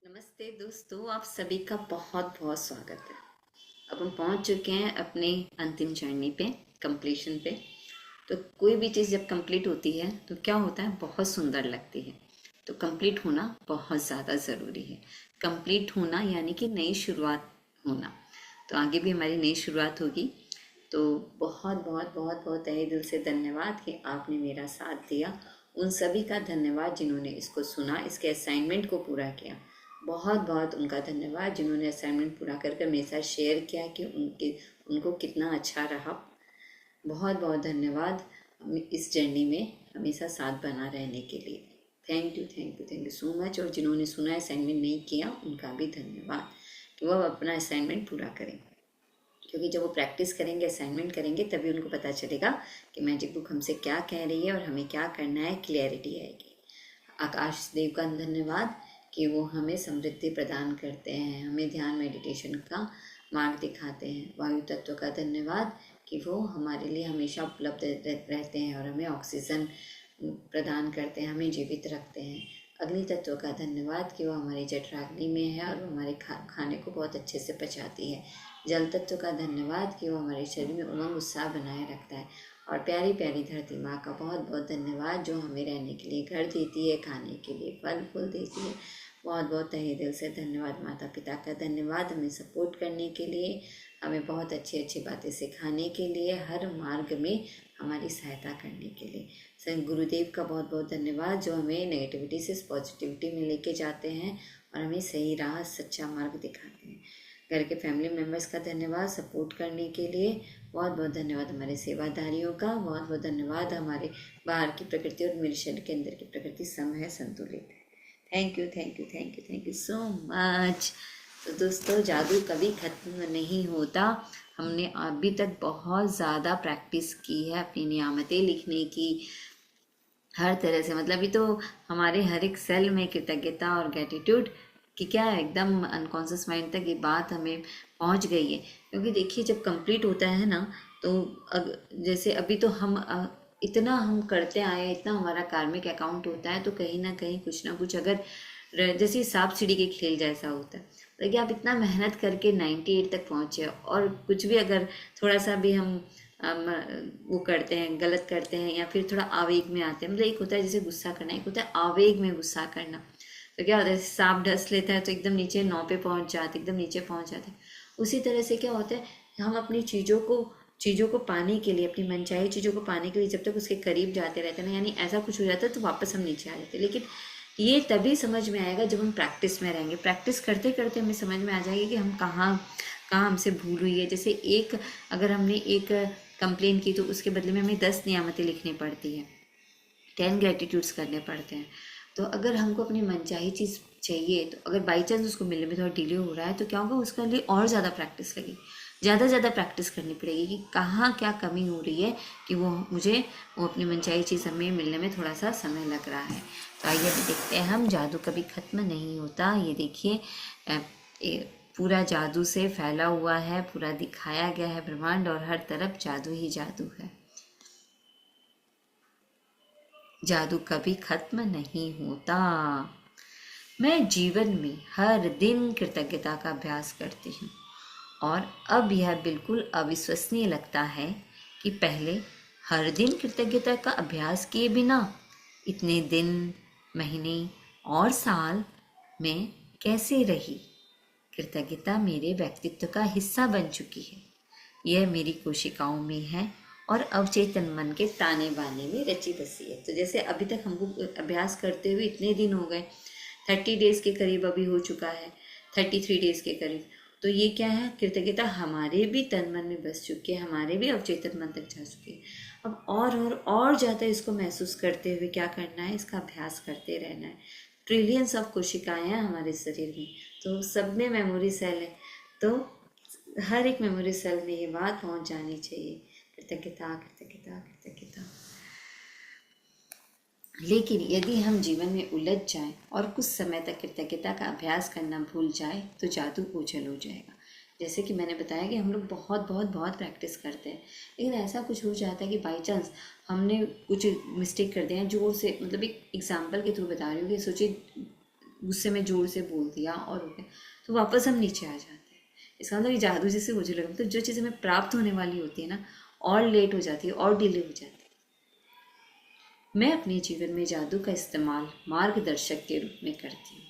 नमस्ते दोस्तों, आप सभी का बहुत बहुत स्वागत है। अब हम पहुंच चुके हैं अपने अंतिम जर्नी पे, कंप्लीशन पे। तो कोई भी चीज़ जब कंप्लीट होती है तो क्या होता है, बहुत सुंदर लगती है। तो कंप्लीट होना बहुत ज़्यादा ज़रूरी है। कंप्लीट होना यानी कि नई शुरुआत होना। तो आगे भी हमारी नई शुरुआत होगी। तो बहुत बहुत बहुत बहुत तहे दिल से धन्यवाद कि आपने मेरा साथ दिया। उन सभी का धन्यवाद जिन्होंने इसको सुना, इसके असाइनमेंट को पूरा किया। बहुत बहुत उनका धन्यवाद जिन्होंने असाइनमेंट पूरा कर कर मेरे साथ शेयर किया कि उनको कितना अच्छा रहा। बहुत बहुत धन्यवाद इस जर्नी में हमेशा साथ बना रहने के लिए। Thank you thank you thank you so much. और जिन्होंने सुना, असाइनमेंट नहीं किया, उनका भी धन्यवाद कि वो अपना असाइनमेंट पूरा करें। क्योंकि जब वो प्रैक्टिस करेंगे, असाइनमेंट करेंगे, तभी उनको पता चलेगा कि मैजिक बुक हमसे क्या कह रही है और हमें क्या करना है, क्लियरिटी आएगी। आकाश देव का धन्यवाद कि वो हमें समृद्धि प्रदान करते हैं, हमें ध्यान मेडिटेशन का मार्ग दिखाते हैं। वायु तत्व का धन्यवाद कि वो हमारे लिए हमेशा उपलब्ध रहते हैं और हमें ऑक्सीजन प्रदान करते हैं, हमें जीवित रखते हैं। अग्नि तत्व का धन्यवाद कि वो हमारी जठराग्नि में है और वो हमारे खाने को बहुत अच्छे से पचाती है। जल तत्व का धन्यवाद कि वो हमारे शरीर में उमंग उत्साह बनाए रखता है। और प्यारी प्यारी धरती माँ का बहुत बहुत धन्यवाद जो हमें रहने के लिए घर देती है, खाने के लिए फल फूल देती है। बहुत बहुत तहे दिल से धन्यवाद। माता पिता का धन्यवाद हमें सपोर्ट करने के लिए, हमें बहुत अच्छी अच्छी बातें सिखाने के लिए, हर मार्ग में हमारी सहायता करने के लिए। संत गुरुदेव का बहुत बहुत धन्यवाद जो हमें नेगेटिविटी से पॉजिटिविटी में लेके जाते हैं और हमें सही राह, सच्चा मार्ग दिखाते हैं। घर के फैमिली मेम्बर्स का धन्यवाद सपोर्ट करने के लिए। बहुत बहुत धन्यवाद हमारे सेवादारियों का। बहुत बहुत धन्यवाद। हमारे बाहर की प्रकृति और मेरे शरीर के अंदर की प्रकृति सम है, संतुलित है। Thank you thank you thank you thank you so much. तो दोस्तों, जादू कभी ख़त्म नहीं होता। हमने अभी तक बहुत ज़्यादा प्रैक्टिस की है अपनी नियामतें लिखने की, हर तरह से। मतलब अभी तो हमारे हर एक सेल में कृतज्ञता और ग्रेटिट्यूड कि क्या है, एकदम अनकॉन्शियस माइंड तक ये बात हमें पहुंच गई है। क्योंकि देखिए, जब कंप्लीट होता है ना, तो जैसे अभी तो हम इतना हम करते आए हैं, इतना हमारा कार्मिक अकाउंट होता है, तो कहीं ना कहीं कुछ ना कुछ अगर जैसे सांप सीढ़ी के खेल जैसा होता है। देखिए, आप इतना मेहनत करके 98 तक पहुँचे और कुछ भी अगर थोड़ा सा भी हम वो करते हैं, गलत करते हैं या फिर थोड़ा आवेग में आते हैं। मतलब एक होता है जैसे गुस्सा करना, एक होता है आवेग में गुस्सा करना। तो क्या होता है, सांप डस लेता है तो एकदम नीचे 9 पे पहुंच जाते, एकदम नीचे पहुंच जाते हैं। उसी तरह से क्या होता है, हम अपनी चीज़ों को पाने के लिए, अपनी मनचाही चीज़ों को पाने के लिए जब तक उसके करीब जाते रहते हैं ना, यानी ऐसा कुछ हो जाता है तो वापस हम नीचे आ जाते हैं। लेकिन ये तभी समझ में आएगा जब हम प्रैक्टिस में रहेंगे। प्रैक्टिस करते करते हमें समझ में आ जाएगी कि हम कहाँ कहाँ हमसे भूल हुई है। जैसे अगर हमने एक कंप्लेन की तो उसके बदले में हमें 10 नियामतें लिखनी पड़ती है, 10 ग्रेटिट्यूड्स करने पड़ते हैं। तो अगर हमको अपनी मनचाही चीज़ चाहिए, तो अगर बाई चांस उसको मिलने में थोड़ा डिले हो रहा है तो क्या होगा, उसके लिए और ज़्यादा प्रैक्टिस लगेगी, ज़्यादा प्रैक्टिस करनी पड़ेगी कि कहाँ क्या कमी हो रही है कि वो अपनी मनचाही चीज़ हमें मिलने में थोड़ा सा समय लग रहा है। तो आइए देखते हैं हम, जादू कभी ख़त्म नहीं होता। ये देखिए, पूरा जादू से फैला हुआ है, पूरा दिखाया गया है ब्रह्मांड और हर तरफ जादू ही जादू है। जादू कभी खत्म नहीं होता। मैं जीवन में हर दिन कृतज्ञता का अभ्यास करती हूँ और अब यह बिल्कुल अविश्वसनीय लगता है कि पहले हर दिन कृतज्ञता का अभ्यास किए बिना इतने दिन, महीने और साल में कैसे रही। कृतज्ञता मेरे व्यक्तित्व का हिस्सा बन चुकी है। यह मेरी कोशिकाओं में है और अवचेतन मन के ताने बाने में रची बसी है। तो जैसे अभी तक हमको अभ्यास करते हुए इतने दिन हो गए, 30 डेज के करीब अभी हो चुका है, 33 डेज के करीब। तो ये क्या है, कृतज्ञता हमारे भी तन मन में बस चुकी है, हमारे भी अवचेतन मन तक जा चुकी है। अब और ज़्यादा इसको महसूस करते हुए क्या करना है, इसका अभ्यास करते रहना है। ट्रिलियंस ऑफ कोशिकाएं हैं हमारे शरीर में, तो सब में मेमोरी सेल है। तो हर एक मेमोरी सेल में ये बात पहुंच जानी चाहिए, कृतज्ञता कृतज्ञता कृतज्ञता। लेकिन यदि हम जीवन में उलझ जाएं और कुछ समय तक कृतज्ञता का अभ्यास करना भूल जाए तो जादू ओझल हो जाएगा। जैसे कि मैंने बताया कि हम लोग बहुत बहुत बहुत प्रैक्टिस करते हैं, लेकिन ऐसा कुछ हो जाता है कि बाई चांस हमने कुछ मिस्टेक कर दिया है, जो से मतलब एक एग्जाम्पल के थ्रू बता रही हूँ कि सोचिए गुस्से में जोर से बोल दिया और हो गया, तो वापस हम नीचे आ जाते हैं। इसका मतलब ये जादू जैसे हो लगा, तो जो चीज़ हमें प्राप्त होने वाली होती है ना, और लेट हो जाती है और डिले हो जाती है। मैं अपने जीवन में जादू का इस्तेमाल मार्गदर्शक के रूप में करती हूँ,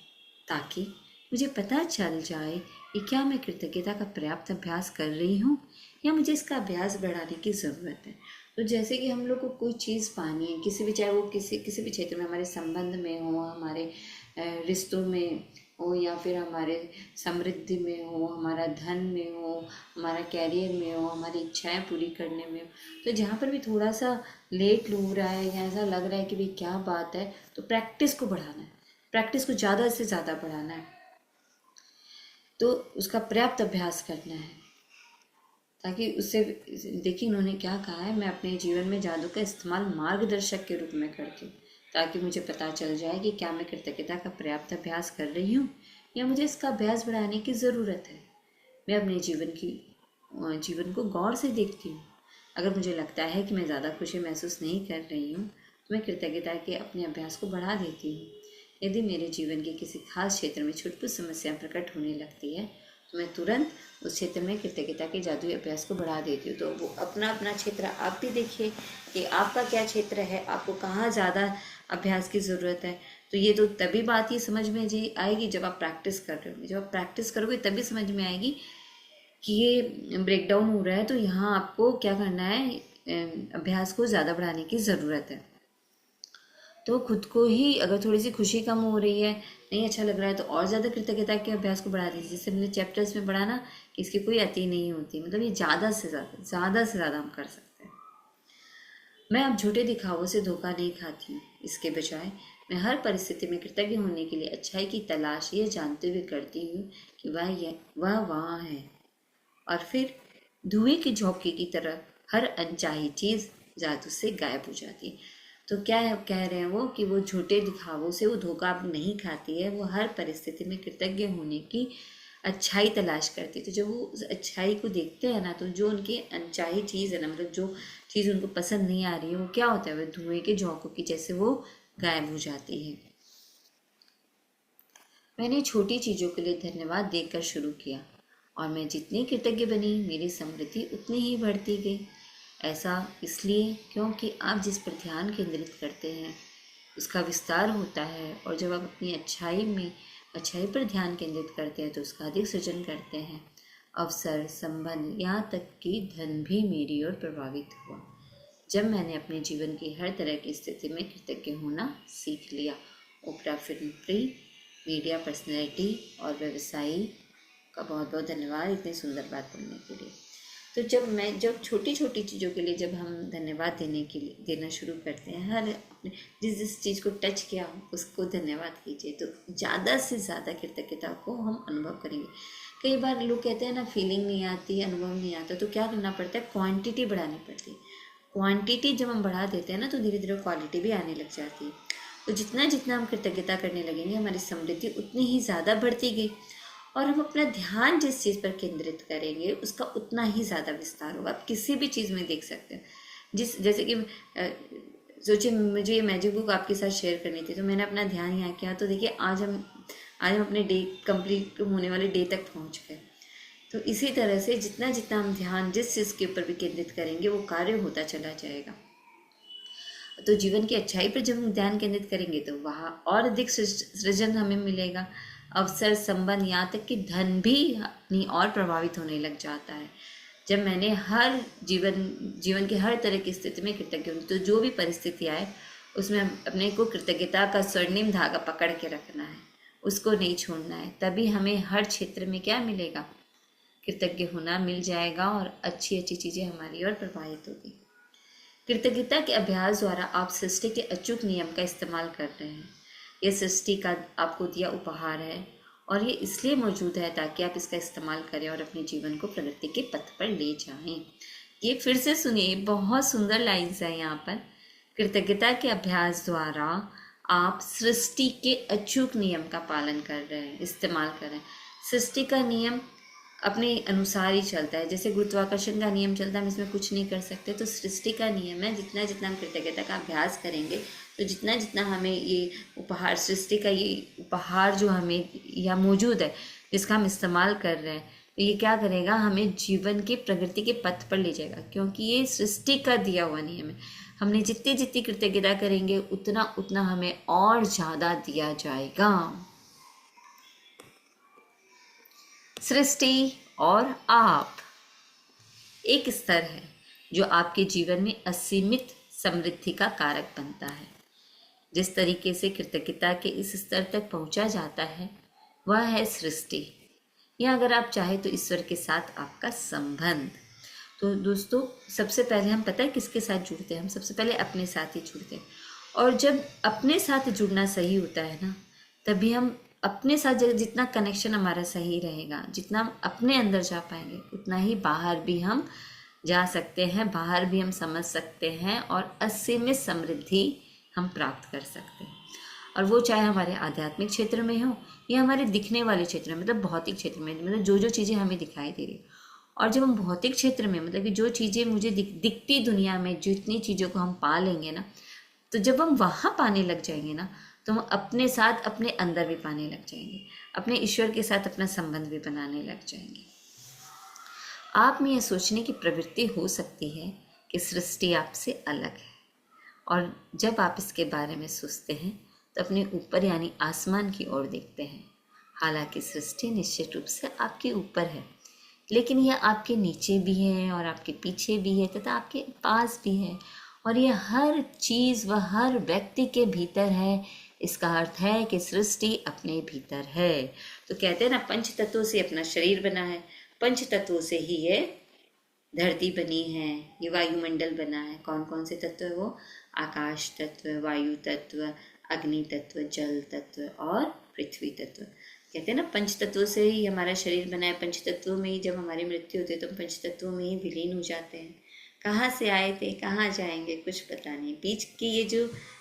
ताकि मुझे पता चल जाए कि क्या मैं कृतज्ञता का पर्याप्त अभ्यास कर रही हूँ या मुझे इसका अभ्यास बढ़ाने की ज़रूरत है। तो जैसे कि हम लोग को कोई चीज़ पानी है, किसी भी, चाहे वो किसी भी क्षेत्र में, हमारे संबंध में हो, हमारे रिश्तों में हो, या फिर हमारे समृद्धि में हो, हमारा धन में हो, हमारा कैरियर में हो, हमारी इच्छाएं पूरी करने में हो, तो जहाँ पर भी थोड़ा सा लेट हो रहा है या ऐसा लग रहा है कि भाई क्या बात है, तो प्रैक्टिस को बढ़ाना है, प्रैक्टिस को ज़्यादा से ज़्यादा बढ़ाना है, तो उसका पर्याप्त अभ्यास करना है, ताकि उससे, देखिए उन्होंने क्या कहा है, मैं अपने जीवन में जादू का इस्तेमाल मार्गदर्शक के रूप में करती हूँ, ताकि मुझे पता चल जाए कि क्या मैं कृतज्ञता का पर्याप्त अभ्यास कर रही हूँ या मुझे इसका अभ्यास बढ़ाने की ज़रूरत है। मैं अपने जीवन को गौर से देखती हूँ। अगर मुझे लगता है कि मैं ज़्यादा खुशी महसूस नहीं कर रही हूँ, तो मैं कृतज्ञता के अपने अभ्यास को बढ़ा देती हूँ। यदि मेरे जीवन के किसी खास क्षेत्र में छुटपुट समस्या प्रकट होने लगती है, तो मैं तुरंत उस क्षेत्र में कृतज्ञता के जादुई अभ्यास को बढ़ा देती हूँ। तो वो अपना अपना क्षेत्र आप भी देखिए कि आपका क्या क्षेत्र है, आपको कहाँ ज़्यादा अभ्यास की ज़रूरत है। तो ये तो तभी बात ये समझ में जी आएगी जब आप प्रैक्टिस कर रहे होंगे। जब आप प्रैक्टिस करोगे तभी समझ में आएगी कि ये ब्रेक डाउन हो रहा है, तो यहाँ आपको क्या करना है, अभ्यास को ज़्यादा बढ़ाने की ज़रूरत है। तो खुद को ही, अगर थोड़ी सी खुशी कम हो रही है, नहीं अच्छा लग रहा है, तो और ज़्यादा कृतज्ञता के अभ्यास को बढ़ा दीजिए। जैसे हमने चैप्टर्स में पढ़ा ना कि इसकी कोई अति नहीं होती, मतलब ये ज़्यादा से ज़्यादा हम कर सकते हैं। मैं अब झूठे दिखावों से धोखा नहीं खाती हूँ। इसके बजाय मैं हर परिस्थिति में कृतज्ञ होने के लिए अच्छाई की तलाश ये जानते हुए करती हूँ कि वह वहाँ है, और फिर धुएं के झोंके की तरह हर अनचाही चीज़ जादू से गायब हो जाती है। तो क्या कह रहे हैं वो कि वो झूठे दिखावों से वो धोखा नहीं खाती है, वो हर परिस्थिति में कृतज्ञ होने की अच्छाई तलाश करती है। तो जब वो उस अच्छाई को देखते हैं ना, तो जो उनकी अनचाही चीज़ है ना, मतलब जो चीज़ उनको पसंद नहीं आ रही है, वो क्या होता है, वो धुएं के झोंकों की जैसे वो गायब हो जाती है। मैंने छोटी चीज़ों के लिए धन्यवाद देकर शुरू किया, और मैं जितनी कृतज्ञ बनी, मेरी समृद्धि उतनी ही बढ़ती गई। ऐसा इसलिए क्योंकि आप जिस पर ध्यान केंद्रित करते हैं उसका विस्तार होता है, और जब आप अपनी अच्छाई पर ध्यान केंद्रित करते हैं तो उसका अधिक सृजन करते हैं। अवसर, संबंध, यहाँ तक कि धन भी मेरी ओर प्रभावित हुआ जब मैंने अपने जीवन की हर तरह की स्थिति में कृतज्ञ होना सीख लिया। ओपरा विनफ्री, मीडिया पर्सनैलिटी और व्यवसायी का बहुत बहुत धन्यवाद इतनी सुंदर बात बोलने के लिए। तो जब छोटी छोटी चीज़ों के लिए जब हम धन्यवाद देना शुरू करते हैं, हर जिस चीज़ को टच किया उसको धन्यवाद कीजिए, तो ज़्यादा से ज़्यादा कृतज्ञता को हम अनुभव करेंगे। कई बार लोग कहते हैं ना, फीलिंग नहीं आती, अनुभव नहीं आता, तो क्या करना पड़ता है, क्वांटिटी बढ़ानी पड़ती है। क्वांटिटी जब हम बढ़ा देते हैं ना, तो धीरे धीरे क्वालिटी भी आने लग जाती है। तो जितना जितना हम कृतज्ञता करने लगेंगे, हमारी समृद्धि उतनी ही ज़्यादा बढ़ती गई, और हम अपना ध्यान जिस चीज़ पर केंद्रित करेंगे उसका उतना ही ज़्यादा विस्तार होगा। आप किसी भी चीज़ में देख सकते हैं, जैसे कि सोचिए मुझे ये मैजिक बुक आपके साथ शेयर करनी थी, तो मैंने अपना ध्यान यहाँ किया, तो देखिए आज हम अपने डे कंप्लीट होने वाले डे तक पहुँच गए। तो इसी तरह से जितना जितना हम ध्यान जिस चीज़ के ऊपर भी केंद्रित करेंगे वो कार्य होता चला जाएगा। तो जीवन की अच्छाई पर जब हम ध्यान केंद्रित करेंगे तो वहाँ और अधिक सृजन हमें मिलेगा। अवसर, संबंध, यहाँ तक कि धन भी अपनी और प्रभावित होने लग जाता है। जब मैंने हर जीवन की हर तरह की स्थिति में कृतज्ञ हूँ, तो जो भी परिस्थिति आए उसमें अपने को कृतज्ञता का स्वर्णिम धागा पकड़ के रखना है, उसको नहीं छोड़ना है। तभी हमें हर क्षेत्र में क्या मिलेगा, कृतज्ञ होना मिल जाएगा, और अच्छी अच्छी चीज़ें हमारी ओर प्रभावित होगी। कृतज्ञता के अभ्यास द्वारा आप सृष्टि के अचूक नियम का इस्तेमाल कर रहे हैं। यह सृष्टि का आपको दिया उपहार है, और ये इसलिए मौजूद है ताकि आप इसका इस्तेमाल करें और अपने जीवन को प्रगति के पथ पर ले जाएं। ये फिर से सुनिए, बहुत सुंदर लाइन्स है यहाँ पर। कृतज्ञता के अभ्यास द्वारा आप सृष्टि के अचूक नियम का पालन कर रहे हैं, इस्तेमाल कर रहे हैं। सृष्टि का नियम अपने अनुसार ही चलता है, जैसे गुरुत्वाकर्षण का नियम चलता है, हम इसमें कुछ नहीं कर सकते। तो सृष्टि का नियम है, जितना जितना हम कृतज्ञता का अभ्यास करेंगे तो जितना जितना हमें ये उपहार, सृष्टि का ये उपहार जो हमें यहाँ मौजूद है, जिसका हम इस्तेमाल कर रहे हैं, तो ये क्या करेगा, हमें जीवन के प्रगति के पथ पर ले जाएगा, क्योंकि ये सृष्टि का दिया हुआ नियम है। हमने जितनी जितनी कृतज्ञता करेंगे उतना उतना हमें और ज़्यादा दिया जाएगा। सृष्टि और आप एक स्तर है जो आपके जीवन में असीमित समृद्धि का कारक बनता है। जिस तरीके से कृतज्ञता के इस स्तर तक पहुंचा जाता है वह है सृष्टि, या अगर आप चाहे तो ईश्वर के साथ आपका संबंध। तो दोस्तों, सबसे पहले हम पता है किसके साथ जुड़ते हैं, हम सबसे पहले अपने साथ ही जुड़ते हैं। और जब अपने साथ जुड़ना सही होता है ना, तभी हम अपने साथ जितना कनेक्शन हमारा सही रहेगा, जितना हम अपने अंदर जा पाएंगे, उतना ही बाहर भी हम जा सकते हैं, बाहर भी हम समझ सकते हैं और असीमित समृद्धि हम प्राप्त कर सकते हैं। और वो चाहे हमारे आध्यात्मिक क्षेत्र में हो या हमारे दिखने वाले क्षेत्र में, मतलब भौतिक क्षेत्र में, मतलब जो जो चीज़ें हमें दिखाई दे रही। और जब हम भौतिक क्षेत्र में, मतलब कि जो चीज़ें मुझे दिखती दुनिया में, जितनी चीज़ों को हम पा लेंगे ना, तो जब हम वहाँ पाने लग जाएंगे ना, तो हम अपने साथ अपने अंदर भी पाने लग जाएंगे, अपने ईश्वर के साथ अपना संबंध भी बनाने लग जाएंगे। आप में यह सोचने की प्रवृत्ति हो सकती है कि सृष्टि आपसे अलग है, और जब आप इसके बारे में सोचते हैं तो अपने ऊपर यानी आसमान की ओर देखते हैं। हालांकि सृष्टि निश्चित रूप से आपके ऊपर है, लेकिन यह आपके नीचे भी है और आपके पीछे भी है तथा आपके पास भी है, और यह हर चीज़ व हर व्यक्ति के भीतर है। इसका अर्थ है कि सृष्टि अपने भीतर है। तो कहते हैं ना, पंच तत्वों से अपना शरीर बना है, पंच तत्वों से ही ये धरती बनी है, ये वायुमंडल बना है। कौन कौन से तत्व है वो? आकाश तत्व, वायु तत्व, अग्नि तत्व, जल तत्व और पृथ्वी तत्व। कहते हैं ना, पंच तत्वों से ही हमारा शरीर बना है। पंच तत्वों में ही जब हमारी मृत्यु होती है तो हम पंच तत्वों में ही विलीन हो जाते हैं। कहाँ से आए थे, कहाँ जाएंगे, कुछ पता नहीं।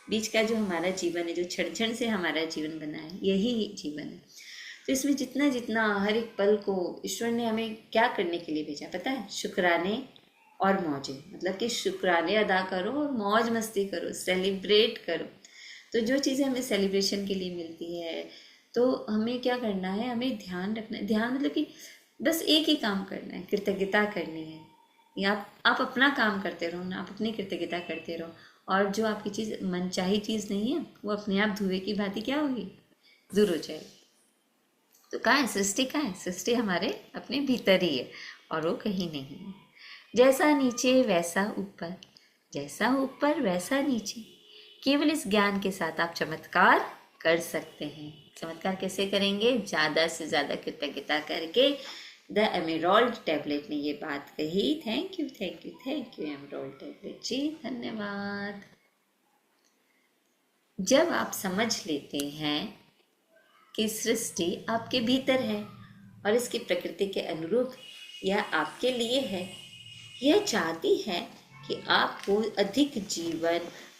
बीच का जो हमारा जीवन है, जो क्षण क्षण से हमारा जीवन बना है, यही जीवन है। तो इसमें जितना जितना हर एक पल को ईश्वर ने हमें क्या करने के लिए भेजा पता है? शुक्राने और मौजें। मतलब कि शुक्राने अदा करो और मौज मस्ती करो, सेलिब्रेट करो। तो जो चीज़ें हमें सेलिब्रेशन के लिए मिलती है, तो हमें क्या करना है, हमें ध्यान रखना है। ध्यान मतलब कि बस एक ही काम करना है, कृतज्ञता करनी है। या आप अपना काम करते रहो ना, आप अपनी कृतज्ञता करते रहो, और जो आपकी चीज़ मनचाही चीज़ नहीं है वो अपने आप धुएं की भांति क्या होगी, दूर हो जाएगी। तो कहाँ है सृष्टि? कहाँ है सृष्टि? हमारे अपने भीतर ही है, और वो कहीं नहीं है। जैसा नीचे वैसा ऊपर, जैसा ऊपर वैसा नीचे। केवल इस ज्ञान के साथ आप चमत्कार कर सकते हैं। चमत्कार कैसे करेंगे? ज़्यादा से ज़्यादा कृतज्ञता करके। द एमेरोल्ड टैबलेट ने ये बात कही। Thank you thank you thank you emerald tablet ji, धन्यवाद। जब आप समझ लेते हैं कि सृष्टि आपके भीतर है और इसकी प्रकृति के अनुरूप यह आपके लिए है, यह चाहती है कि आपको अधिक जीवन,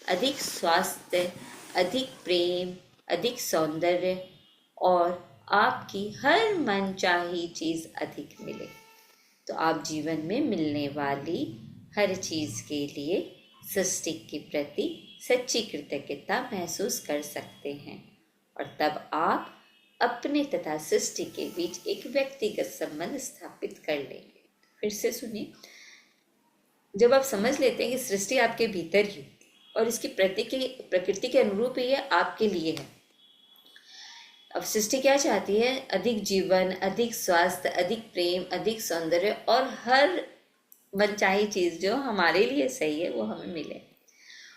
अधिक स्वास्थ्य, अधिक प्रेम, अधिक सौंदर्य और आपकी हर मनचाही चीज़ अधिक मिले, तो आप जीवन में मिलने वाली हर चीज़ के लिए सृष्टि के प्रति सच्ची कृतज्ञता महसूस कर सकते हैं, और तब आप अपने तथा सृष्टि के बीच एक व्यक्तिगत संबंध स्थापित कर लेंगे। फिर से सुनिए, जब आप समझ लेते हैं कि सृष्टि आपके भीतर ही और इसकी प्रकृति के अनुरूप ही है, आपके लिए है। अब सृष्टि क्या चाहती है? अधिक जीवन, अधिक स्वास्थ्य, अधिक प्रेम, अधिक सौंदर्य और हर मनचाही चीज़ जो हमारे लिए सही है वो हमें मिले।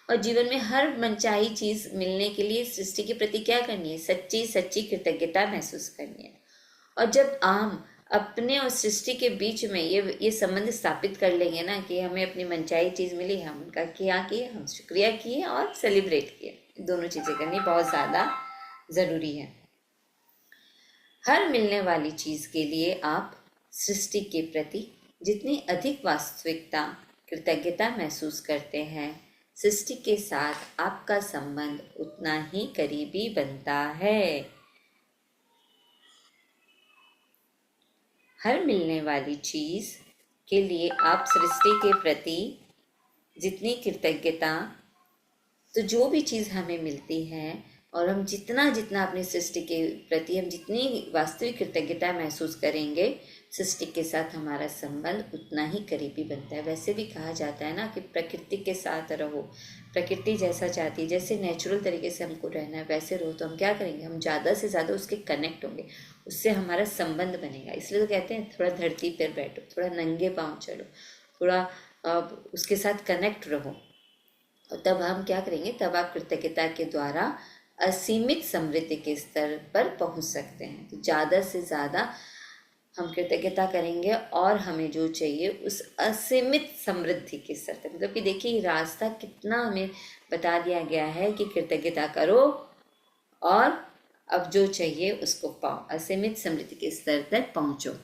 और जीवन में हर मनचाही चीज़ मिलने के लिए सृष्टि के प्रति क्या करनी है? सच्ची सच्ची कृतज्ञता महसूस करनी है। और जब हम अपने और सृष्टि के बीच में ये संबंध स्थापित कर लेंगे ना कि हमें अपनी मनचाही चीज़ मिली, हम उनका क्या किए, हम शुक्रिया किए और सेलिब्रेट किए। दोनों चीज़ें करनी बहुत ज़्यादा ज़रूरी है। हर मिलने वाली चीज़ के लिए आप सृष्टि के प्रति जितनी अधिक वास्तविकता, कृतज्ञता महसूस करते हैं, सृष्टि के साथ आपका संबंध उतना ही करीबी बनता है। हर मिलने वाली चीज़ के लिए आप सृष्टि के प्रति जितनी कृतज्ञता तो जो भी चीज़ हमें मिलती है और हम जितना जितना अपनी सृष्टि के प्रति हम जितनी वास्तविक कृतज्ञता महसूस करेंगे, सृष्टि के साथ हमारा संबंध उतना ही करीबी बनता है। वैसे भी कहा जाता है ना कि प्रकृति के साथ रहो, प्रकृति जैसा चाहती है, जैसे नेचुरल तरीके से हमको रहना है वैसे रहो, तो हम क्या करेंगे, हम ज़्यादा से ज़्यादा उसके कनेक्ट होंगे, उससे हमारा संबंध बनेगा। इसलिए तो कहते हैं थोड़ा धरती पर बैठो, थोड़ा नंगे पाँव चलो, थोड़ा उसके साथ कनेक्ट रहो, और तब हम क्या करेंगे, तब आप कृतज्ञता के द्वारा असीमित समृद्धि के स्तर पर पहुंच सकते हैं। तो ज़्यादा से ज़्यादा हम कृतज्ञता करेंगे और हमें जो चाहिए उस असीमित समृद्धि के स्तर तक, मतलब कि देखिए रास्ता कितना हमें बता दिया गया है कि कृतज्ञता करो और अब जो चाहिए उसको पाओ, असीमित समृद्धि के स्तर तक पहुंचो।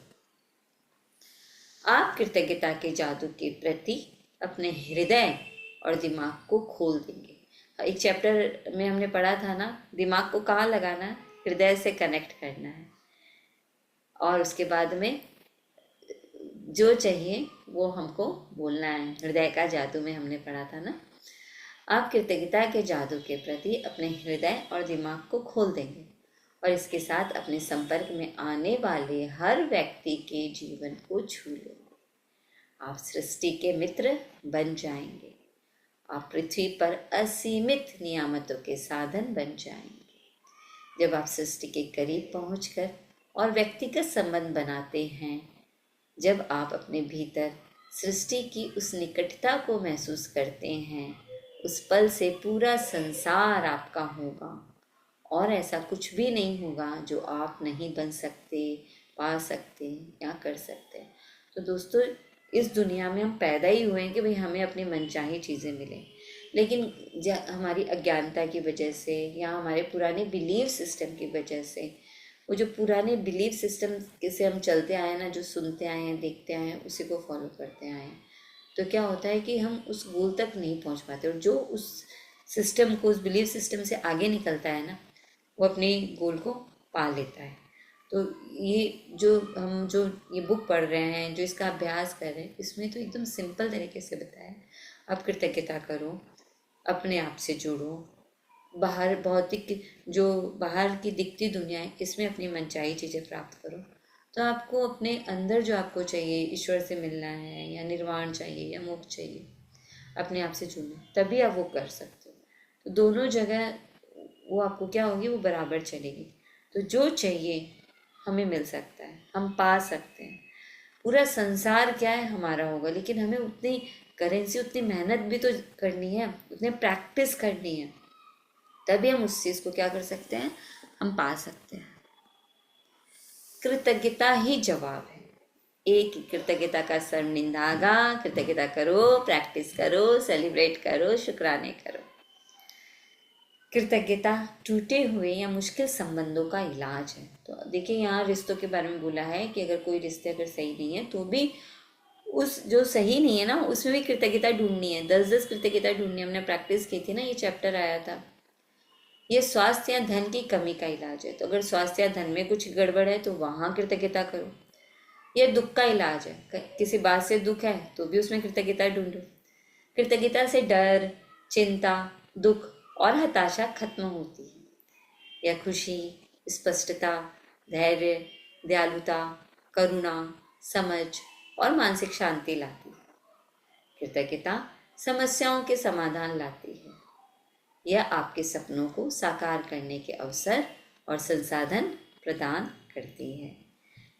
आप कृतज्ञता के जादू के प्रति अपने हृदय और दिमाग को खोल देंगे। एक चैप्टर में हमने पढ़ा था ना, दिमाग को कहाँ लगाना है, हृदय से कनेक्ट करना है, और उसके बाद में जो चाहिए वो हमको बोलना है। हृदय का जादू में हमने पढ़ा था ना। आप कृतज्ञता के जादू के प्रति अपने हृदय और दिमाग को खोल देंगे और इसके साथ अपने संपर्क में आने वाले हर व्यक्ति के जीवन को छू लेंगे। आप सृष्टि के मित्र बन जाएंगे। आप पृथ्वी पर असीमित नियामतों के साधन बन जाएंगे। जब आप सृष्टि के करीब पहुंचकर और व्यक्तिगत संबंध बनाते हैं, जब आप अपने भीतर सृष्टि की उस निकटता को महसूस करते हैं, उस पल से पूरा संसार आपका होगा और ऐसा कुछ भी नहीं होगा जो आप नहीं बन सकते, पा सकते या कर सकते। तो दोस्तों, इस दुनिया में हम पैदा ही हुए हैं कि भाई हमें अपनी मनचाही चीज़ें मिलें, लेकिन हमारी अज्ञानता की वजह से या हमारे पुराने बिलीव सिस्टम की वजह से, वो जो पुराने बिलीव सिस्टम से हम चलते आए हैं ना, जो सुनते आए हैं, देखते आए हैं, उसी को फॉलो करते आए हैं, तो क्या होता है कि हम उस गोल तक नहीं पहुंच पाते। और जो उस सिस्टम को, उस बिलीव सिस्टम से आगे निकलता है ना, वो अपने गोल को पा लेता है। तो ये जो ये बुक पढ़ रहे हैं, जो इसका अभ्यास कर रहे हैं, इसमें तो एकदम सिंपल तरीके से बताया। आप कृतज्ञता करो, अपने आप से जुड़ो, बाहर भौतिक जो बाहर की दिखती दुनिया है इसमें अपनी मनचाही चीज़ें प्राप्त करो, तो आपको अपने अंदर जो आपको चाहिए, ईश्वर से मिलना है या निर्वाण चाहिए या मोक्ष चाहिए, अपने आप से जुड़ना, तभी आप वो कर सकते हो। तो दोनों जगह वो आपको क्या होगी, वो बराबर चलेगी। तो जो चाहिए हमें मिल सकता है, हम पा सकते हैं। पूरा संसार क्या है, हमारा होगा, लेकिन हमें उतनी करेंसी, उतनी मेहनत भी तो करनी है, उतनी प्रैक्टिस करनी है, तभी हम उस चीज़ को क्या कर सकते हैं, हम पा सकते हैं। कृतज्ञता ही जवाब है। एक कृतज्ञता का शर्मिंदागा, कृतज्ञता करो, प्रैक्टिस करो, सेलिब्रेट करो, शुक्राने करो। कृतज्ञता टूटे हुए या मुश्किल संबंधों का इलाज है। तो देखिए यहाँ रिश्तों के बारे में बोला है कि अगर कोई रिश्ते अगर सही नहीं है तो भी उस जो सही नहीं है ना, उसमें भी कृतज्ञता ढूंढनी है। 10 कृतज्ञता ढूंढनी, हमने प्रैक्टिस की थी ना, ये चैप्टर आया था। ये स्वास्थ्य या धन की कमी का इलाज है। तो अगर स्वास्थ्य या धन में कुछ गड़बड़ है तो वहाँ कृतज्ञता करो। यह दुख का इलाज है, किसी बात से दुख है तो भी उसमें कृतज्ञता ढूंढो। कृतज्ञता से डर, चिंता, दुख और हताशा खत्म होती है। यह खुशी, स्पष्टता, धैर्य, दयालुता, करुणा, समझ और मानसिक शांति लाती है। कृतज्ञता समस्याओं के समाधान लाती है। यह आपके सपनों को साकार करने के अवसर और संसाधन प्रदान करती है।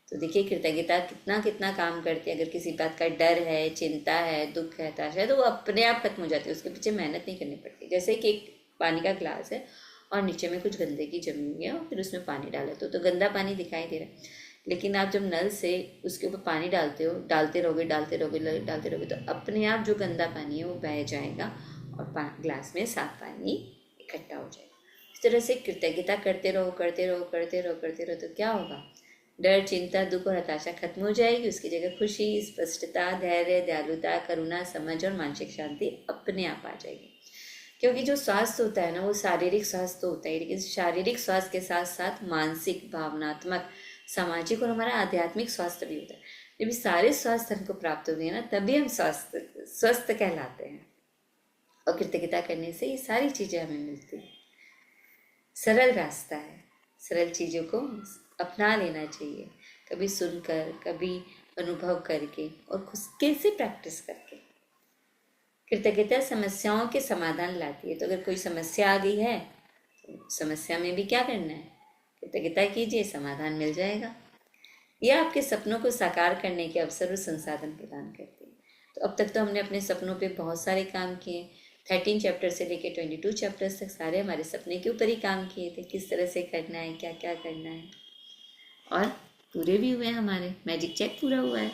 तो देखिए कृतज्ञता कितना कितना काम करती है। अगर किसी बात का डर है, चिंता है, दुख है, हताशा है, तो वो अपने आप खत्म हो जाती है, उसके पीछे मेहनत नहीं करनी पड़ती। जैसे कि एक पानी का ग्लास है और नीचे में कुछ गंदगी जमी हुई है और फिर उसमें पानी डाला तो गंदा पानी दिखाई दे रहा है, लेकिन आप जब नल से उसके ऊपर पानी डालते हो, डालते रहोगे डालते रहोगे डालते रहोगे, तो अपने आप जो गंदा पानी है वो बह जाएगा और ग्लास में साफ पानी इकट्ठा हो जाएगा। इस तरह से कृतज्ञता करते रहो करते रहो करते रहो करते रहो, तो क्या होगा, डर, चिंता, दुख और हताशा खत्म हो जाएगी। उसकी जगह खुशी, स्पष्टता, धैर्य, दयालुता, करुणा, समझ और मानसिक शांति अपने आप आ जाएगी। क्योंकि जो स्वास्थ्य होता है ना, वो शारीरिक स्वास्थ्य होता है, लेकिन शारीरिक स्वास्थ्य के साथ साथ मानसिक, भावनात्मक, सामाजिक और हमारा आध्यात्मिक स्वास्थ्य भी होता है। जब ये सारे स्वास्थ्य हमको प्राप्त हो गए ना, तभी हम स्वस्थ कहलाते हैं। और कृतज्ञता करने से ये सारी चीज़ें हमें मिलती हैं। सरल रास्ता है, सरल चीज़ों को अपना लेना चाहिए, कभी सुनकर, कभी अनुभव करके और खुद कैसे प्रैक्टिस करके। कृतज्ञता समस्याओं के समाधान लाती है। तो अगर कोई समस्या आ गई है तो समस्या में भी क्या करना है, कृतज्ञता कीजिए, समाधान मिल जाएगा। यह आपके सपनों को साकार करने के अवसर और संसाधन प्रदान करती है। तो अब तक तो हमने अपने सपनों पे बहुत सारे काम किए। 13 चैप्टर से लेकर 22 चैप्टर्स तक सारे हमारे सपने के ऊपर ही काम किए थे, किस तरह से करना है, क्या क्या करना है, और पूरे भी हुए। हमारे मैजिक चेक पूरा हुआ है।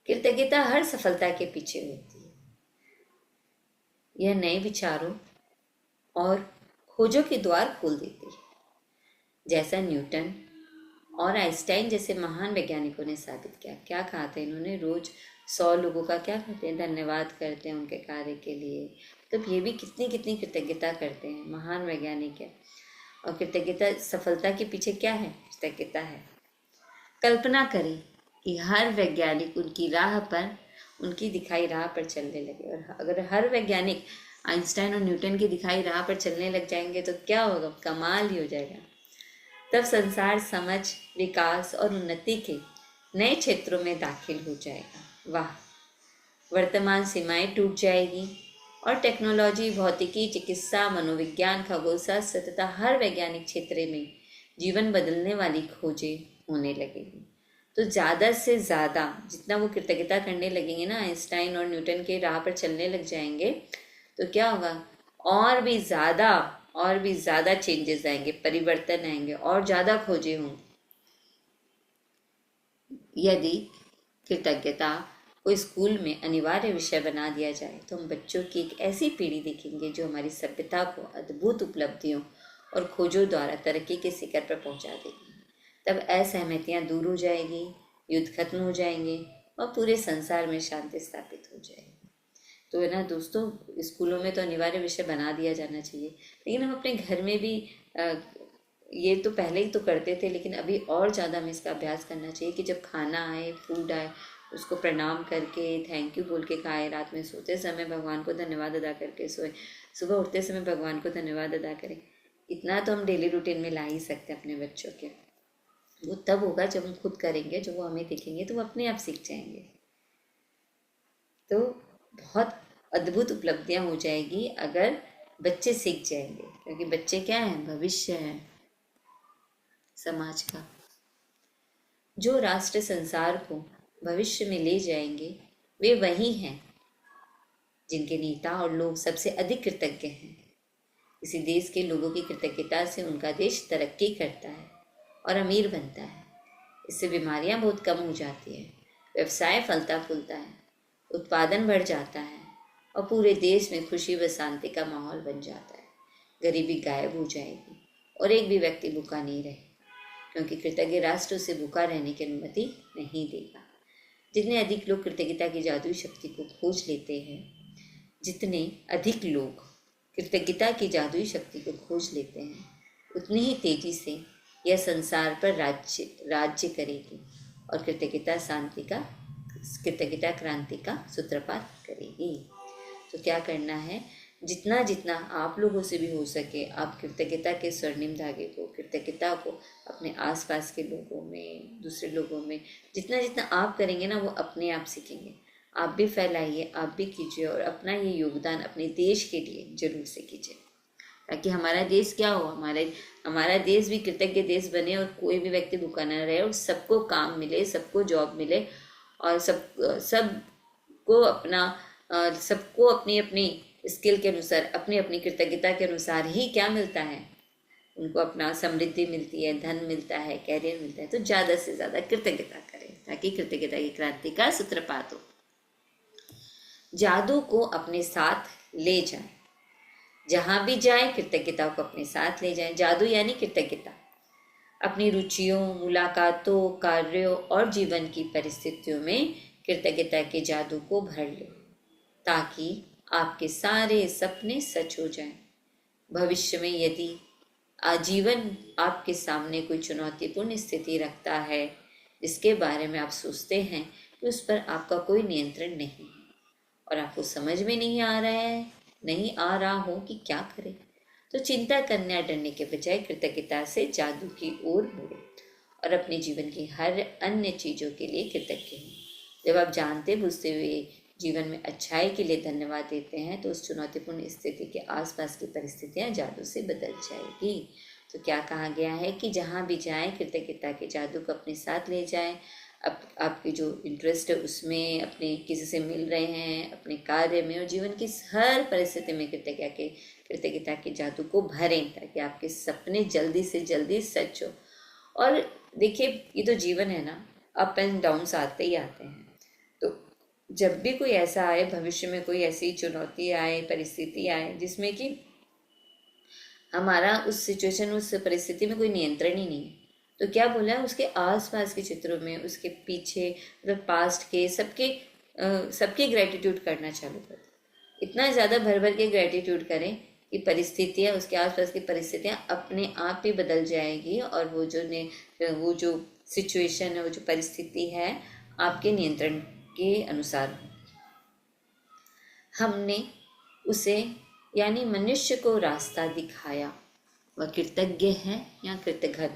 कृतज्ञता हर सफलता के पीछे होती है। यह नए विचारों और खोजों के द्वार खोल देती है, जैसा न्यूटन और आइंस्टाइन जैसे महान वैज्ञानिकों ने साबित किया। क्या कहा था इन्होंने, रोज 100 लोगों का क्या करते हैं, धन्यवाद करते हैं उनके कार्य के लिए। तो ये भी कितनी कितनी कृतज्ञता करते हैं, महान वैज्ञानिक है। और कृतज्ञता, सफलता के पीछे क्या है, कृतज्ञता है। कल्पना करें कि हर वैज्ञानिक उनकी राह पर, उनकी दिखाई राह पर चलने लगे, और अगर हर वैज्ञानिक आइंस्टाइन और न्यूटन की दिखाई राह पर चलने लग जाएंगे तो क्या होगा, कमाल ही हो जाएगा। तब संसार समझ, विकास और उन्नति के नए क्षेत्रों में दाखिल हो जाएगा। वाह, वर्तमान सीमाएं टूट जाएगी और टेक्नोलॉजी, भौतिकी, चिकित्सा, मनोविज्ञान, खगोलशास्त्र तथा हर वैज्ञानिक क्षेत्र में जीवन बदलने वाली खोजें होने लगेगी। तो ज़्यादा से ज़्यादा जितना वो कृतज्ञता करने लगेंगे ना, आइंस्टाइन और न्यूटन के राह पर चलने लग जाएंगे, तो क्या होगा, और भी ज़्यादा चेंजेस आएंगे, परिवर्तन आएंगे, और ज़्यादा खोजें होंगी। यदि कृतज्ञता को स्कूल में अनिवार्य विषय बना दिया जाए तो हम बच्चों की एक ऐसी पीढ़ी देखेंगे जो हमारी सभ्यता को अद्भुत उपलब्धियों और खोजों द्वारा तरक्की के शिखर पर पहुंचा देगी। तब असहमतियाँ दूर हो जाएगी, युद्ध खत्म हो जाएंगे और पूरे संसार में शांति स्थापित हो जाएगी। तो है ना दोस्तों, स्कूलों में तो अनिवार्य विषय बना दिया जाना चाहिए, लेकिन हम अपने घर में भी ये तो पहले ही तो करते थे, लेकिन अभी और ज़्यादा हमें इसका अभ्यास करना चाहिए कि जब खाना आए, फूड आए, उसको प्रणाम करके, थैंक यू बोल के खाए, रात में सोते समय भगवान को धन्यवाद अदा करके सोए, सुबह उठते समय भगवान को धन्यवाद अदा करें। इतना तो हम डेली रूटीन में ला ही सकते हैं अपने बच्चों के। वो तब होगा जब हम खुद करेंगे, जब वो हमें देखेंगे तो वो अपने आप सीख जाएंगे। तो बहुत अद्भुत उपलब्धियां हो जाएगी अगर बच्चे सीख जाएंगे, क्योंकि बच्चे क्या हैं, भविष्य है समाज का। जो राष्ट्र संसार को भविष्य में ले जाएंगे वे वही हैं जिनके नेता और लोग सबसे अधिक कृतज्ञ हैं। किसी देश के लोगों की कृतज्ञता से उनका देश तरक्की करता है और अमीर बनता है। इससे बीमारियां बहुत कम हो जाती है, व्यवसाय फलता फूलता है, उत्पादन बढ़ जाता है और पूरे देश में खुशी व शांति का माहौल बन जाता है। गरीबी गायब हो जाएगी और एक भी व्यक्ति भूखा नहीं रहे, क्योंकि कृतज्ञ राष्ट्र उसे भूखा रहने की अनुमति नहीं देगा। जितने अधिक लोग कृतज्ञता की जादुई शक्ति को खोज लेते हैं, जितने अधिक लोग कृतज्ञता की जादुई शक्ति को खोज लेते हैं, उतनी ही तेजी से यह संसार पर राज्य करेगी और कृतज्ञता क्रांति का सूत्रपात करेगी। तो क्या करना है, जितना जितना आप लोगों से भी हो सके, आप कृतज्ञता के स्वर्णिम धागे को, कृतज्ञता को अपने आसपास के लोगों में, दूसरे लोगों में जितना जितना आप करेंगे ना, वो अपने आप सीखेंगे। आप भी फैलाइए, आप भी कीजिए और अपना ये योगदान अपने देश के लिए जरूर से कीजिए, ताकि हमारा देश क्या हो, हमारा देश भी कृतज्ञ देश बने और कोई भी व्यक्ति भूखा न रहे और सबको काम मिले, सबको जॉब मिले और सबको अपनी अपनी स्किल के अनुसार, अपनी अपनी कृतज्ञता के अनुसार ही क्या मिलता है, उनको अपना समृद्धि मिलती है, धन मिलता है, कैरियर मिलता है। तो ज़्यादा से ज़्यादा कृतज्ञता करें ताकि कृतज्ञता की क्रांति का सूत्रपात हो। जादू को अपने साथ ले जाएं, जहां भी जाए कृतज्ञता को अपने साथ ले जाएं। जादू यानी कृतज्ञता। अपनी रुचियों, मुलाकातों, कार्यों और जीवन की परिस्थितियों में कृतज्ञता के जादू को भर लो, ताकि आपके सारे सपने सच हो जाएं। भविष्य में यदि आजीवन आपके सामने कोई चुनौतीपूर्ण स्थिति रखता है जिसके बारे में आप सोचते हैं कि उस पर आपका कोई नियंत्रण नहीं है और आपको समझ में नहीं आ रहा है, नहीं आ रहा हो कि क्या करें, तो चिंता करने या डरने के बजाय कृतज्ञता से जादू की ओर मुड़े और अपने जीवन की हर अन्य चीज़ों के लिए कृतज्ञ हों। जब आप जानते बुझते हुए जीवन में अच्छाई के लिए धन्यवाद देते हैं तो उस चुनौतीपूर्ण स्थिति के आसपास की परिस्थितियां जादू से बदल जाएगी। तो क्या कहा गया है कि जहाँ भी जाएं कृतज्ञता के जादू को अपने साथ ले जाएं। आपकी जो इंटरेस्ट है उसमें, अपने किसी से मिल रहे हैं, अपने कार्य में और जीवन की हर परिस्थिति में कृतज्ञता के जादू को भरें ताकि आपके सपने जल्दी से जल्दी सच हो। और देखिए, ये तो जीवन है ना, अप एंड डाउन्स आते ही आते हैं। तो जब भी कोई ऐसा आए, भविष्य में कोई ऐसी चुनौती आए, परिस्थिति आए जिसमें कि हमारा उस सिचुएशन, उस परिस्थिति में कोई नियंत्रण ही नहीं है, तो क्या बोला है, उसके आसपास के चित्रों में, उसके पीछे मतलब पास्ट के सबके ग्रेटिट्यूड करना चालू कर दें। इतना ज़्यादा भर भर के ग्रेटिट्यूड करें कि परिस्थितियाँ, उसके आसपास की परिस्थितियाँ अपने आप ही बदल जाएगी और वो जो सिचुएशन है, वो जो परिस्थिति है, आपके नियंत्रण के अनुसार। हमने उसे यानी मनुष्य को रास्ता दिखाया, वह कृतज्ञ है या कृतघ्न,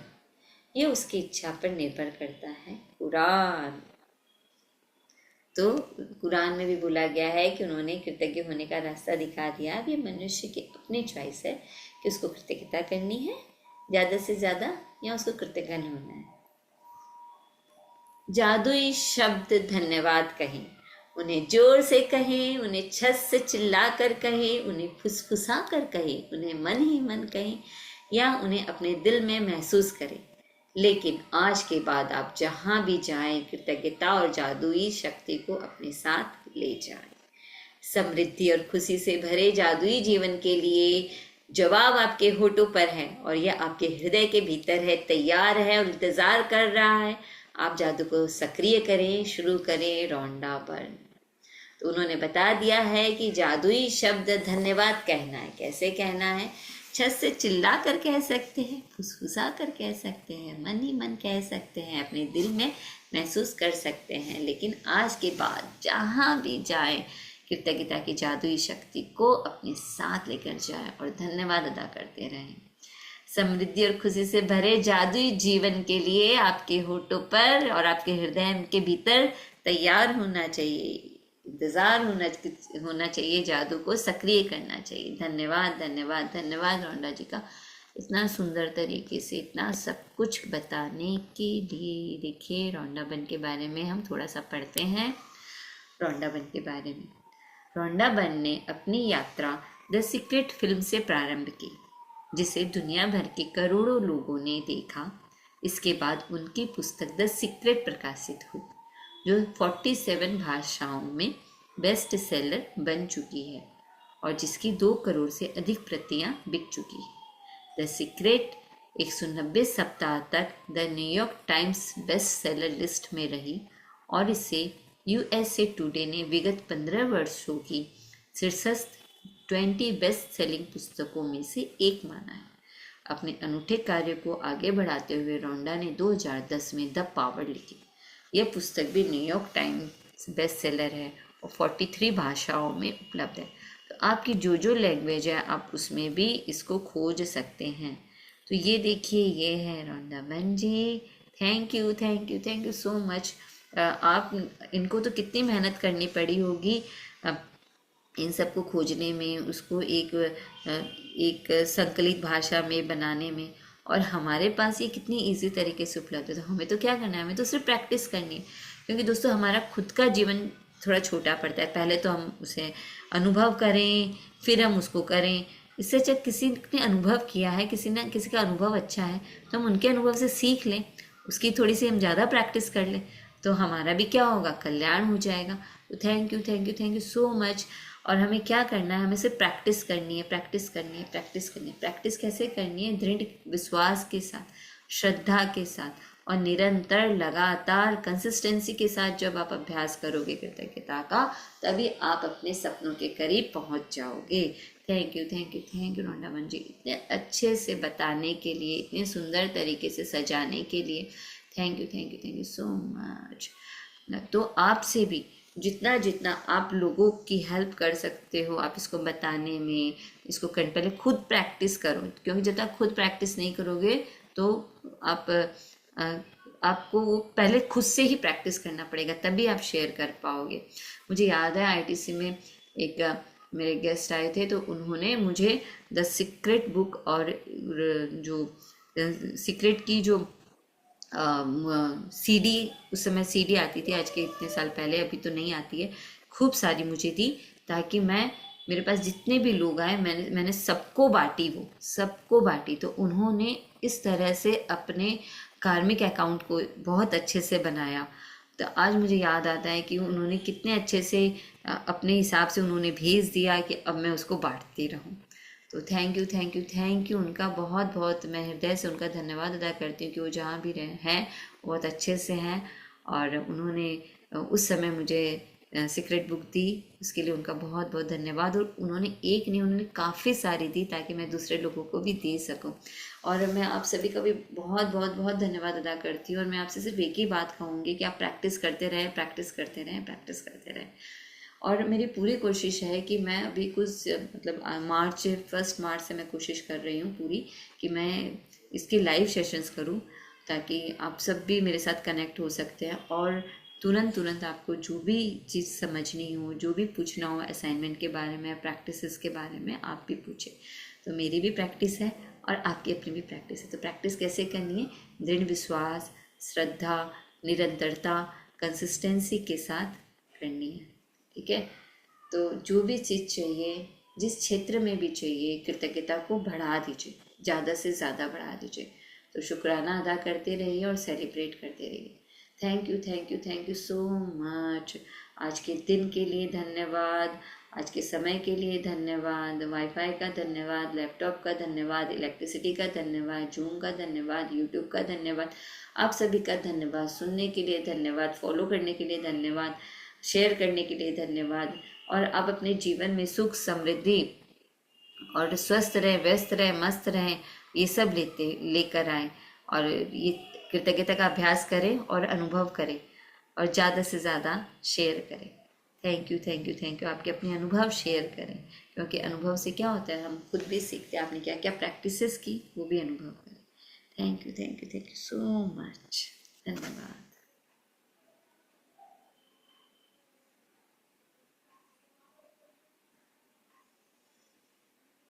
ये उसकी इच्छा पर निर्भर करता है। कुरान में भी बोला गया है कि उन्होंने कृतज्ञ होने का रास्ता दिखा दिया। अब ये मनुष्य की अपनी चॉइस है कि उसको कृतज्ञता करनी है ज़्यादा से ज़्यादा या उसको कृतज्ञ होना है। जादुई शब्द धन्यवाद कहें, उन्हें जोर से कहें, उन्हें छत से चिल्ला कर कहें, उन्हें फुसफुसा कर कहें, उन्हें मन ही मन कहें या उन्हें अपने दिल में महसूस करें। लेकिन आज के बाद आप जहाँ भी जाएं, कृतज्ञता और जादुई शक्ति को अपने साथ ले जाएं। समृद्धि और खुशी से भरे जादुई जीवन के लिए जवाब आपके होठों पर है और यह आपके हृदय के भीतर है, तैयार है और इंतजार कर रहा है। आप जादू को सक्रिय करें, शुरू करें रौंडा बर्न। तो उन्होंने बता दिया है कि जादुई शब्द धन्यवाद कहना है। कैसे कहना है? छत से चिल्ला कर कह सकते हैं, फुसफुसा कर कह सकते हैं, मन ही मन कह सकते हैं, अपने दिल में महसूस कर सकते हैं। लेकिन आज के बाद जहाँ भी जाए, कृतज्ञता की जादुई शक्ति को अपने साथ लेकर जाए और धन्यवाद अदा करते रहें। समृद्धि और खुशी से भरे जादुई जीवन के लिए आपके होठों पर और आपके हृदय के भीतर तैयार होना चाहिए, इंतजार होना चाहिए, जादू को सक्रिय करना चाहिए। धन्यवाद धन्यवाद धन्यवाद रौंडा जी का, इतना सुंदर तरीके से इतना सब कुछ बताने के लिए। देखिए, रौंडा बन के बारे में हम थोड़ा सा पढ़ते हैं। रौंडा बन के बारे में, रौंडा बन ने अपनी यात्रा द सीक्रेट फिल्म से प्रारंभ की, जिसे दुनिया भर के करोड़ों लोगों ने देखा। इसके बाद उनकी पुस्तक द सीक्रेट प्रकाशित हुई, जो 47 भाषाओं में बेस्ट सेलर बन चुकी है और जिसकी 2 करोड़ से अधिक प्रतियां बिक चुकी है। द सीक्रेट 190 सप्ताह तक the New York times best seller list में रही और इसे USA टुडे ने विगत 15 वर्षों की शीर्षस्थ 20 बेस्ट सेलिंग पुस्तकों में से एक माना है। अपने अनूठे कार्य को आगे बढ़ाते हुए रौंडा ने 2010 में द पावर लिखी। यह पुस्तक भी न्यूयॉर्क टाइम्स बेस्ट सेलर है और 43 भाषाओं में उपलब्ध है। तो आपकी जो लैंग्वेज है, आप उसमें भी इसको खोज सकते हैं। तो ये देखिए, ये है Rhonda Byrne ji. Thank you so much. आप इनको तो कितनी मेहनत करनी पड़ी होगी इन सबको खोजने में, उसको एक संकलित भाषा में बनाने में, और हमारे पास ये कितनी इजी तरीके से उपलब्ध है। तो हमें तो क्या करना है, हमें तो सिर्फ प्रैक्टिस करनी है। क्योंकि दोस्तों, हमारा खुद का जीवन थोड़ा छोटा पड़ता है, पहले तो हम उसे अनुभव करें, फिर हम उसको करें। इससे जब किसी ने अनुभव किया है, किसी का अनुभव अच्छा है, तो हम उनके अनुभव से सीख लें, उसकी थोड़ी सी हम ज़्यादा प्रैक्टिस कर लें, तो हमारा भी क्या होगा, कल्याण हो जाएगा। तो थैंक यू सो मच। और हमें क्या करना है, हमें सिर्फ प्रैक्टिस करनी है। प्रैक्टिस कैसे करनी है? दृढ़ विश्वास के साथ, श्रद्धा के साथ और निरंतर लगातार कंसिस्टेंसी के साथ जब आप अभ्यास करोगे कृतज्ञता का, तभी आप अपने सपनों के करीब पहुंच जाओगे। थैंक यू रौंडा बन जी, इतने अच्छे से बताने के लिए, इतने सुंदर तरीके से सजाने के लिए। Thank you so much. तो आपसे भी जितना जितना आप लोगों की हेल्प कर सकते हो, आप इसको बताने में, इसको करने, पहले खुद प्रैक्टिस करो, क्योंकि जब तक खुद प्रैक्टिस नहीं करोगे तो आप आपको वो पहले खुद से ही प्रैक्टिस करना पड़ेगा, तभी आप शेयर कर पाओगे। मुझे याद है आईटीसी में एक मेरे गेस्ट आए थे, तो उन्होंने मुझे द सीक्रेट बुक और जो सीक्रेट की जो सीडी, उस समय सीडी आती थी, आज के इतने साल पहले, अभी तो नहीं आती है, खूब सारी मुझे दी, ताकि मैं, मेरे पास जितने भी लोग आए मैंने सबको बांटी, वो सबको बांटी। तो उन्होंने इस तरह से अपने कार्मिक अकाउंट को बहुत अच्छे से बनाया। तो आज मुझे याद आता है कि उन्होंने कितने अच्छे से अपने हिसाब से उन्होंने भेज दिया कि अब मैं उसको बांटती रहूं। तो thank you thank you thank you, उनका बहुत बहुत, मैं हृदय से उनका धन्यवाद अदा करती हूँ कि वो जहाँ भी रहे हैं बहुत अच्छे से हैं। और उन्होंने उस समय मुझे सीक्रेट बुक दी, उसके लिए उनका बहुत बहुत धन्यवाद। और उन्होंने एक नहीं, उन्होंने काफ़ी सारी दी ताकि मैं दूसरे लोगों को भी दे सकूं। और मैं आप सभी का भी बहुत बहुत बहुत धन्यवाद अदा करती हूँ। और मैं आपसे सिर्फ एक ही बात कहूँगी कि आप प्रैक्टिस करते रहें, प्रैक्टिस करते रहें, प्रैक्टिस करते रहें। और मेरी पूरी कोशिश है कि मैं अभी कुछ, मतलब फर्स्ट मार्च से मैं कोशिश कर रही हूँ पूरी, कि मैं इसके लाइव सेशंस करूँ, ताकि आप सब भी मेरे साथ कनेक्ट हो सकते हैं। और तुरंत तुरंत आपको जो भी चीज़ समझनी हो, जो भी पूछना हो असाइनमेंट के बारे में, प्रैक्टिसेस के बारे में, आप भी पूछे। तो मेरी भी प्रैक्टिस है और आपकी अपनी भी प्रैक्टिस है। तो प्रैक्टिस कैसे करनी है? दृढ़ विश्वास, श्रद्धा, निरंतरता, कंसिस्टेंसी के साथ करनी है। ठीक है? तो जो भी चीज़ चाहिए, जिस क्षेत्र में भी चाहिए, कृतज्ञता को बढ़ा दीजिए, ज़्यादा से ज़्यादा बढ़ा दीजिए। तो शुक्राना अदा करते रहिए और सेलिब्रेट करते रहिए। Thank you thank you thank you so much. आज के दिन के लिए धन्यवाद, आज के समय के लिए धन्यवाद, वाईफाई का धन्यवाद, लैपटॉप का धन्यवाद, इलेक्ट्रिसिटी का धन्यवाद, जूम का धन्यवाद, यूट्यूब का धन्यवाद, आप सभी का धन्यवाद, सुनने के लिए धन्यवाद, फॉलो करने के लिए धन्यवाद, शेयर करने के लिए धन्यवाद। और आप अपने जीवन में सुख, समृद्धि और स्वस्थ रहें, व्यस्त रहें, मस्त रहें, ये सब लेकर आए। और ये कृतज्ञता का अभ्यास करें और अनुभव करें और ज़्यादा से ज़्यादा शेयर करें। Thank you thank you thank you. आपके अपने अनुभव शेयर करें, क्योंकि अनुभव से क्या होता है, हम खुद भी सीखते हैं। आपने क्या क्या प्रैक्टिसेस की, वो भी अनुभव करें। Thank you thank you thank you so much. धन्यवाद।